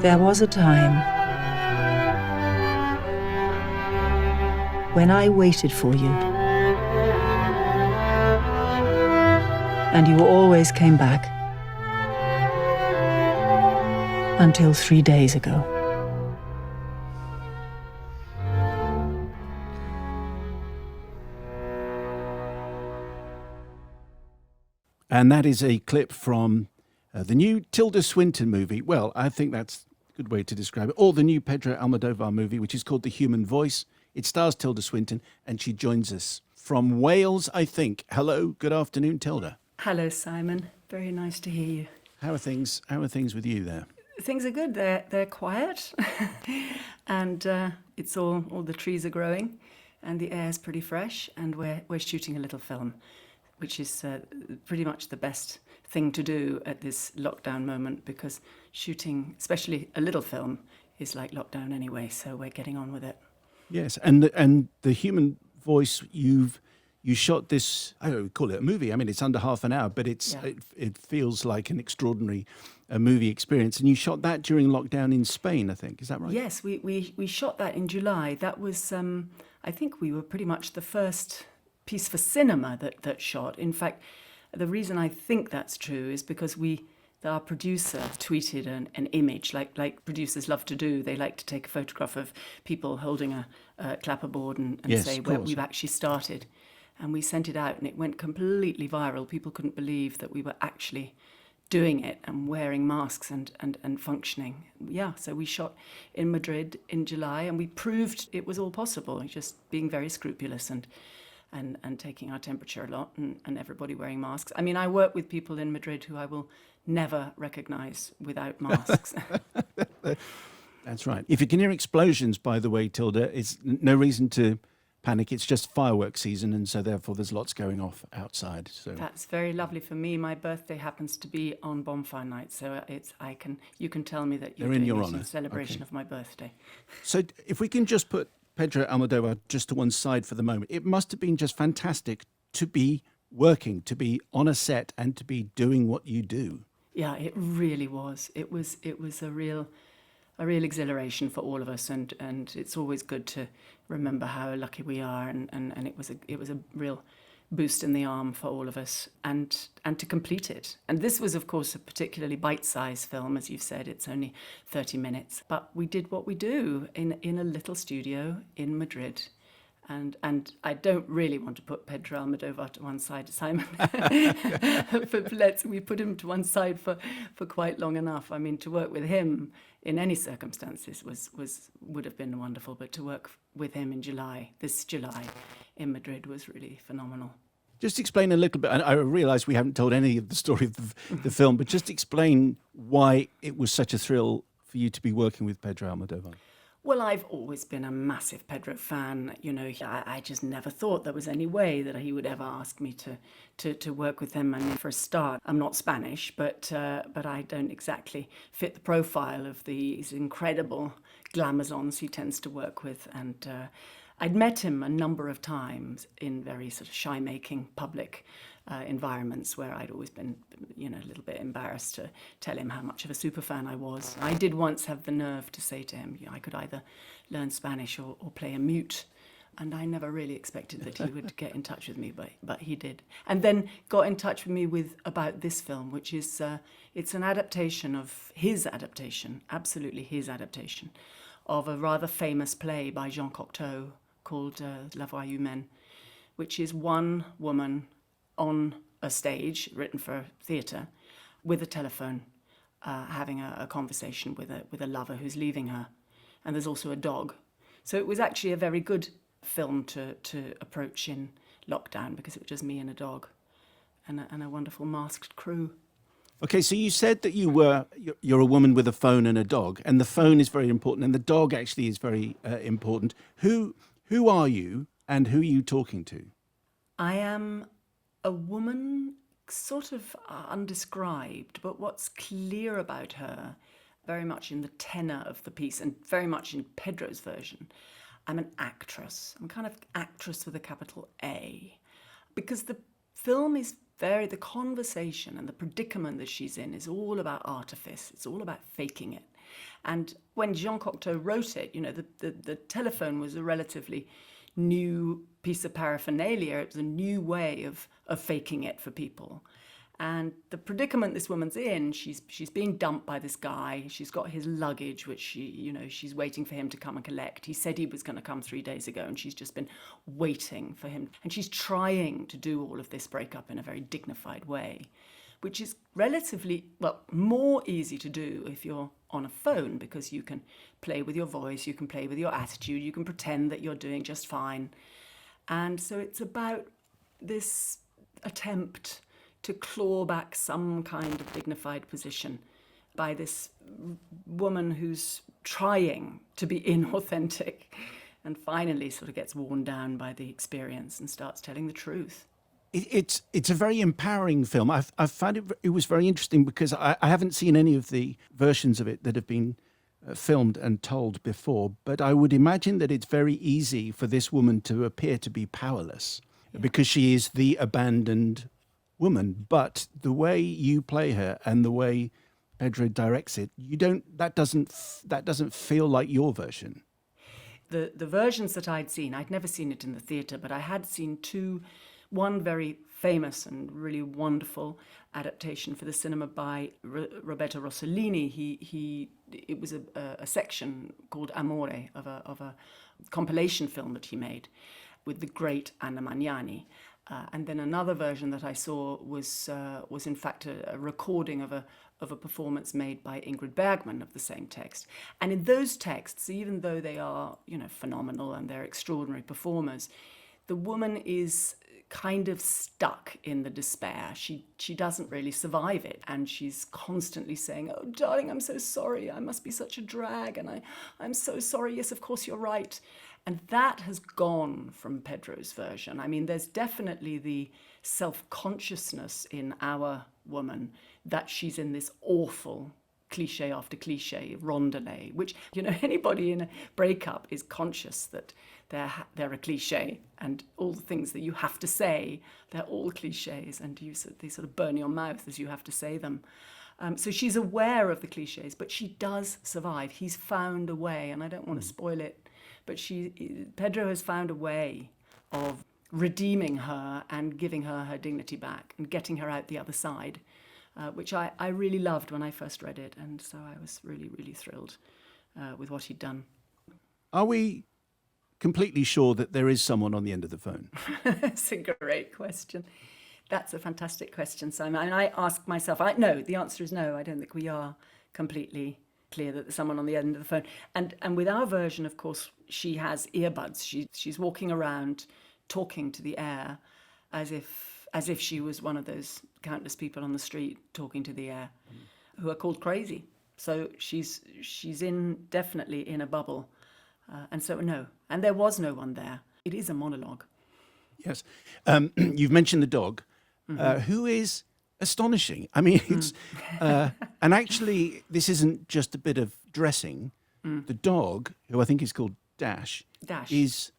There was a time when I waited for you, and you always came back, until 3 days ago. And that is a clip from the new Tilda Swinton movie. Well, I think that's a good way to describe it. Or the new Pedro Almodóvar movie, which is called The Human Voice. It stars Tilda Swinton, and she joins us from Wales, I think. Hello, good afternoon, Tilda. Hello, Simon. Very nice to hear you. How are things with you there? Things are good. They're quiet, and it's all the trees are growing, and the air's pretty fresh, and we're shooting a little film, which is pretty much the best thing to do at this lockdown moment, because shooting, especially a little film, is like lockdown anyway. So we're getting on with it. Yes, and the Human Voice, you shot this. I don't call it a movie. I mean, it's under half an hour, but it feels like an extraordinary movie experience. And you shot that during lockdown in Spain, I think. Is that right? Yes, we shot that in July. That was, I think, we were pretty much the first piece for cinema that shot. In fact, the reason I think that's true is because our producer tweeted an image, like producers love to do. They like to take a photograph of people holding a clapperboard and yes, say where we've actually started. And we sent it out, and it went completely viral. People couldn't believe that we were actually doing it and wearing masks and functioning. Yeah, so we shot in Madrid in July, and we proved it was all possible, just being very scrupulous and taking our temperature a lot, and everybody wearing masks. I mean, I work with people in Madrid who I will never recognise without masks. That's right. If you can hear explosions, by the way, Tilda, it's no reason to panic. It's just fireworks season, and so therefore there's lots going off outside. So that's very lovely for me. My birthday happens to be on bonfire night, so you can tell me that you're in doing your it honour. in celebration of my birthday. So if we can just put Pedro Almodóvar just to one side for the moment, it must have been just fantastic to be working, to be on a set, and to be doing what you do. Yeah, it really was. It was a real exhilaration for all of us, and it's always good to remember how lucky we are, and it was a real boost in the arm for all of us, and to complete it. And this was, of course, a particularly bite-sized film, as you've said. It's only 30 minutes, but we did what we do in a little studio in Madrid. And I don't really want to put Pedro Almodóvar to one side, Simon. But we put him to one side for quite long enough. I mean, to work with him in any circumstances would have been wonderful, but to work with him this July in Madrid was really phenomenal. Just explain a little bit. I realise we haven't told any of the story of the film, but just explain why it was such a thrill for you to be working with Pedro Almodóvar. Well, I've always been a massive Pedro fan. You know, I just never thought there was any way that he would ever ask me to work with him. I mean, for a start, I'm not Spanish, but I don't exactly fit the profile of these incredible glamazons he tends to work with. And I'd met him a number of times in very sort of shy-making public environments where I'd always been, a little bit embarrassed to tell him how much of a superfan I was. I did once have the nerve to say to him, I could either learn Spanish or play a mute. And I never really expected that he would get in touch with me, but he did. And then got in touch with me about this film, which is, it's an adaptation of absolutely his adaptation, of a rather famous play by Jean Cocteau called La Voix Humaine, which is one woman on a stage written for theatre with a telephone having a conversation with a lover who's leaving her. And there's also a dog. So it was actually a very good film to approach in lockdown, because it was just me and a dog and a wonderful masked crew. Okay, so you said that you're a woman with a phone and a dog, and the phone is very important, and the dog actually is very important. Who are you, and who are you talking to? I am a woman sort of undescribed, but what's clear about her, very much in the tenor of the piece and very much in Pedro's version, I'm an actress. I'm kind of actress with a capital A, because the film is the conversation and the predicament that she's in is all about artifice. It's all about faking it. And when Jean Cocteau wrote it, the telephone was a relatively new piece of paraphernalia. It was a new way of faking it for people. And the predicament this woman's in, she's being dumped by this guy. She's got his luggage, which she's waiting for him to come and collect. He said he was going to come 3 days ago, and she's just been waiting for him. And she's trying to do all of this breakup in a very dignified way, which is relatively, more easy to do if you're on a phone, because you can play with your voice, you can play with your attitude, you can pretend that you're doing just fine. And so it's about this attempt to claw back some kind of dignified position by this woman who's trying to be inauthentic and finally sort of gets worn down by the experience and starts telling the truth. It's a very empowering film. I found it was very interesting because I haven't seen any of the versions of it that have been filmed and told before, but I would imagine that it's very easy for this woman to appear to be powerless because she is the abandoned woman. But the way you play her and the way Pedro directs it, that doesn't feel like your version. The versions that I'd seen, I'd never seen it in the theatre, but I had seen one very famous and really wonderful adaptation for the cinema by Roberto Rossellini. It was a section called Amore of a compilation film that he made with the great Anna Magnani. And then another version that I saw was in fact a recording of a performance made by Ingrid Bergman of the same text. And in those texts, even though they are phenomenal and they're extraordinary performers, the woman is kind of stuck in the despair. She doesn't really survive it, and she's constantly saying, "Oh, darling, I'm so sorry. I must be such a drag, and I'm so sorry. Yes, of course, you're right." And that has gone from Pedro's version. I mean, there's definitely the self-consciousness in our woman that she's in this awful cliche after cliche rondelay, which, anybody in a breakup is conscious that they're a cliche, and all the things that you have to say, they're all cliches, and they sort of burn your mouth as you have to say them. So she's aware of the cliches, but she does survive. He's found a way, and I don't want to spoil it, but Pedro has found a way of redeeming her and giving her her dignity back and getting her out the other side, which I really loved when I first read it, and so I was really, really thrilled with what he'd done. Are we completely sure that there is someone on the end of the phone? That's a great question. That's a fantastic question, Simon. And I ask myself, no, the answer is no. I don't think we are completely clear that there's someone on the end of the phone. And with our version, of course, she has earbuds. She's walking around talking to the air as if she was one of those countless people on the street talking to the air who are called crazy. So she's definitely in a bubble. And so, no. And there was no one there. It is a monologue. Yes. You've mentioned the dog, who is astonishing. I mean, it's... and actually, this isn't just a bit of dressing. The dog, who I think is called Dash, is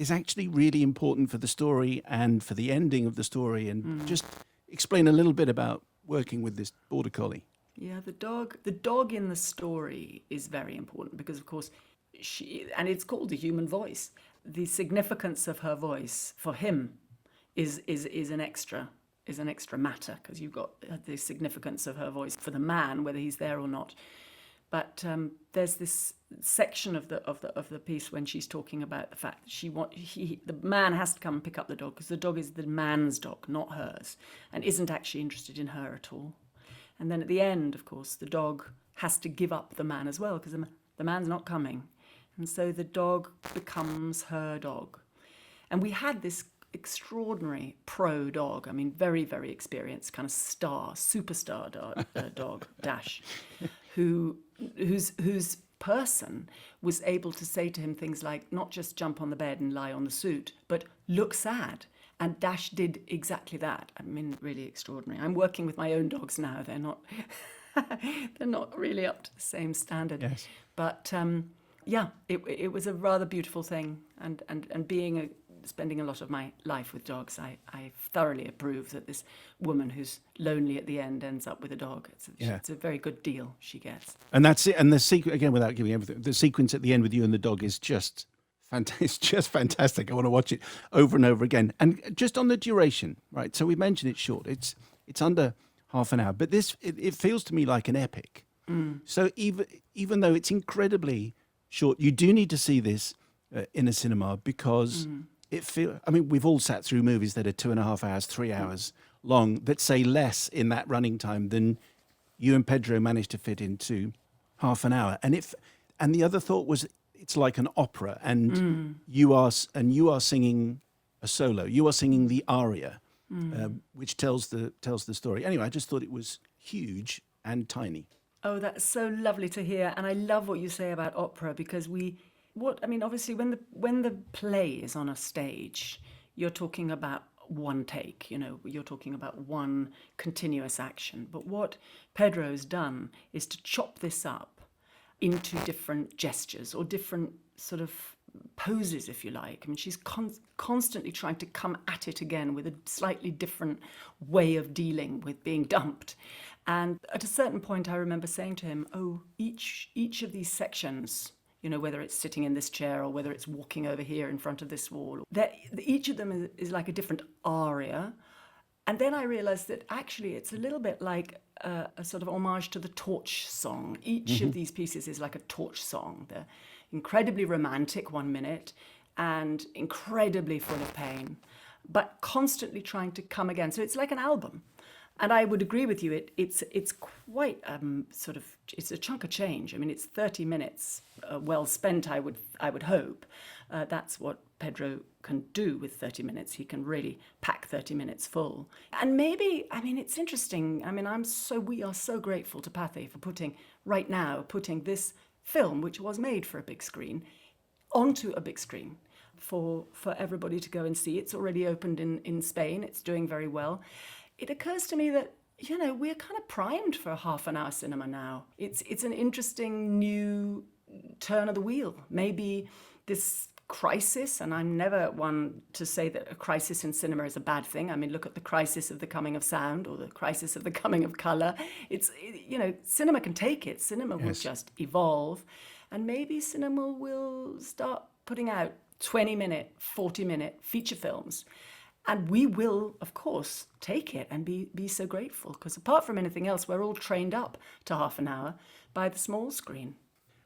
actually really important for the story and for the ending of the story. And just explain a little bit about working with this border collie. Yeah, the dog in the story is very important because, of course, and it's called the human voice. The significance of her voice for him is an extra matter, because you've got the significance of her voice for the man, whether he's there or not. But there's this section of the piece when she's talking about the fact that the man has to come and pick up the dog, because the dog is the man's dog, not hers, and isn't actually interested in her at all. And then at the end, of course, the dog has to give up the man as well, because the man's not coming. And so the dog becomes her dog. And we had this extraordinary pro dog, I mean, very, very experienced kind of superstar dog, Dash, whose person was able to say to him things like, not just jump on the bed and lie on the suit, but look sad. And Dash did exactly that. I mean, really extraordinary. I'm working with my own dogs now. They're not really up to the same standard. Yes. But yeah, it was a rather beautiful thing, and being spending a lot of my life with dogs, I thoroughly approve that this woman who's lonely at the end ends up with a dog. It's a very good deal she gets. And that's it. And the sequence, again, without giving everything, the sequence at the end with you and the dog is just fantastic. It's just fantastic. I want to watch it over and over again. And just on the duration, right? So we mentioned it's short. It's under half an hour, but it feels to me like an epic. So even though it's incredibly short, you do need to see this in a cinema because we've all sat through movies that are 2.5 hours, 3 hours long that say less in that running time than you and Pedro managed to fit into half an hour. And the other thought was it's like an opera, and you are singing a solo. You are singing the aria, which tells the story. Anyway, I just thought it was huge and tiny. Oh, that's so lovely to hear, and I love what you say about opera because obviously when the play is on a stage, you're talking about one take, you're talking about one continuous action. But what Pedro's done is to chop this up into different gestures or different sort of poses, if you like. I mean, she's constantly trying to come at it again with a slightly different way of dealing with being dumped. And at a certain point, I remember saying to him, oh, each of these sections, whether it's sitting in this chair or whether it's walking over here in front of this wall, each of them is like a different aria. And then I realized that actually it's a little bit like a sort of homage to the Torch song. Each of these pieces is like a Torch song. They're incredibly romantic 1 minute and incredibly full of pain, but constantly trying to come again. So it's like an album. And I would agree with you. It's quite it's a chunk of change. I mean, it's 30 minutes well spent. I would hope that's what Pedro can do with 30 minutes. He can really pack 30 minutes full. And maybe it's interesting. We are so grateful to Pathé for putting this film, which was made for a big screen, onto a big screen for everybody to go and see. It's already opened in Spain. It's doing very well. It occurs to me that, we're kind of primed for a half an hour cinema now. It's an interesting new turn of the wheel. Maybe this crisis, and I'm never one to say that a crisis in cinema is a bad thing. I mean, look at the crisis of the coming of sound or the crisis of the coming of colour. Cinema can take it. Cinema will just evolve. And maybe cinema will start putting out 20-minute, 40-minute feature films. And we will, of course, take it and be so grateful because apart from anything else, we're all trained up to half an hour by the small screen.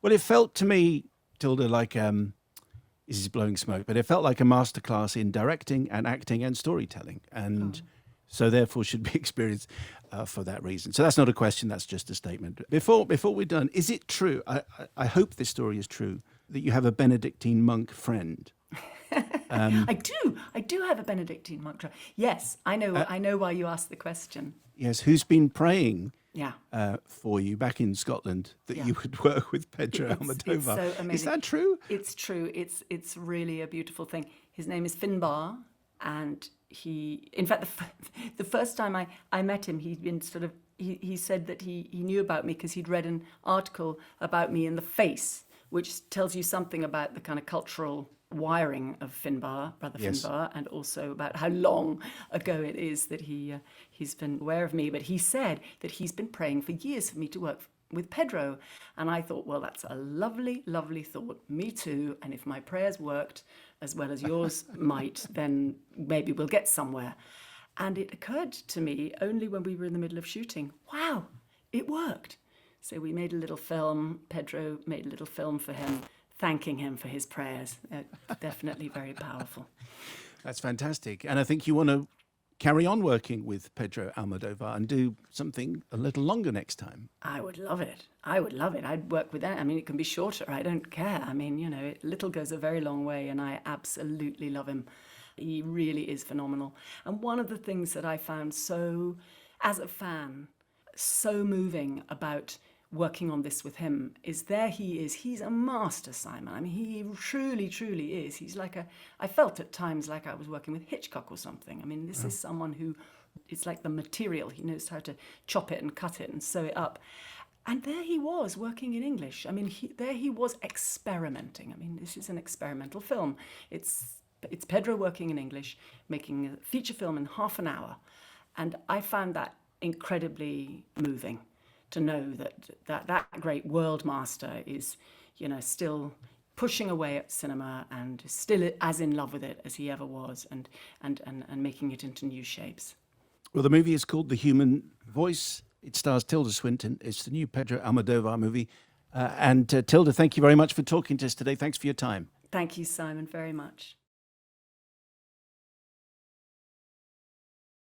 Well, it felt to me, Tilda, like, this is blowing smoke, but it felt like a masterclass in directing and acting and storytelling. And so therefore should be experienced for that reason. So that's not a question, that's just a statement. Before we're done, is it true, I hope this story is true, that you have a Benedictine monk friend? I do have a Benedictine monk. Yes, I know why you asked the question. Yes, who's been praying Yeah. For you back in Scotland that you would work with Pedro Almodóvar. It's so amazing. Is that true? It's true. It's really a beautiful thing. His name is Finbar, and in fact, the first time I met him, he said that he knew about me because he'd read an article about me in The Face, which tells you something about the kind of cultural wiring of Finbar, Brother Finbar, and also about how long ago it is that he's been aware of me. But he said that he's been praying for years for me to work with Pedro. And I thought, well, that's a lovely, lovely thought. Me too. And if my prayers worked as well as yours might, then maybe we'll get somewhere. And it occurred to me only when we were in the middle of shooting, wow, it worked. So we made a little film. Pedro made a little film for him, thanking him for his prayers. Definitely very powerful. That's fantastic. And I think you want to carry on working with Pedro Almodóvar and do something a little longer next time. I would love it. I'd work with that. I mean, it can be shorter. I don't care. I mean, little goes a very long way, and I absolutely love him. He really is phenomenal. And one of the things that I found as a fan, so moving about working on this with him is he's a master, Simon. I mean, he truly, truly is. He's I felt at times like I was working with Hitchcock or something. I mean, this is someone who, it's like the material. He knows how to chop it and cut it and sew it up. And there he was working in English. I mean, he was experimenting. I mean, this is an experimental film. It's it's Pedro working in English, making a feature film in half an hour. And I found that incredibly moving to know that great world master is, still pushing away at cinema and still as in love with it as he ever was, and making it into new shapes. Well, the movie is called The Human Voice. It stars Tilda Swinton. It's the new Pedro Almodóvar movie. And Tilda, thank you very much for talking to us today. Thanks for your time. Thank you, Simon, very much.